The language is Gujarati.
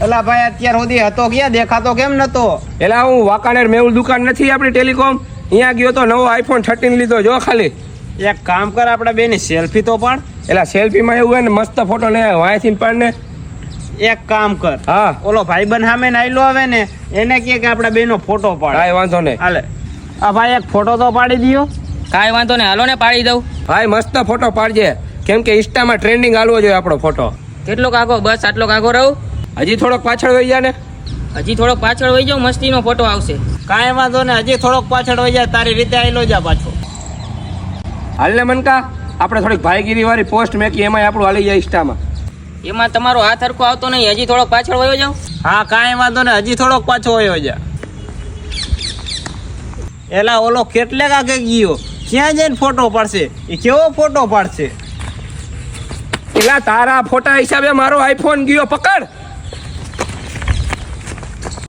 એલા ભાઈ અત્યાર સુધી હતો ક્યાં, દેખાતો કેમ નતો? એલા હું વાંકાનેર મેહુલ દુકાન નથી આપણી ટેલિકોમ, અહીંયા ગયો તો નવો આઈફોન 13 લીધો જો ખાલી. એક કામ કર, આપણે બેની સેલ્ફી તો પાડ. એલા સેલ્ફીમાં એવું હોય ને મસ્ત ફોટો ને વાંચીને પાડ ને. એક કામ કર, હા ઓલો ભાઈબંધ સામે નાયલો આવે ને એને કે આપણે બેનો ફોટો પાડ. કાંઈ વાંધો નહીં. હાલે આ ભાઈ એક ફોટો તો પાડી દિયો. કાંઈ વાંધો નહીં, હાલો ને પાડી દઉં. ભાઈ મસ્ત ફોટો પાડજે, કેમ કે ઇન્સ્ટામાં ટ્રેન્ડિંગ હાલવો જોઈએ આપણો ફોટો. કેટલોક આગો? બસ આટલો આગો રહું. હજી થોડોક પાછળ વહી જા ને. હજી થોડોક પાછળ વહી જાઉં, મસ્તીનો ફોટો આવશે. કાંઈ વાંધો ને, હજી થોડોક પાછળ હોય જાય, તારી રીતે આયલો જા પાછો. હાલ ને મનકા, આપણે થોડીક ભાઈગીરી વાળી પોસ્ટ મેકી, એમાંય આપણું હાલી જાય ઇન્સ્ટામાં. એમાં તમારો હાથ હરખો આવતો નહીં, હજી થોડોક પાછળ વયો જાઉં. હા કાંઈ વાંધો ને, હજી થોડોક પાછો હોય જા. એલા ઓલો કેટલે કાકે ગયો, ક્યાં જઈને ફોટો પાડશે? એ કેવો ફોટો પાડશે? એલા તારા ફોટા હિસાબે મારો આઈફોન ગયો પકડ.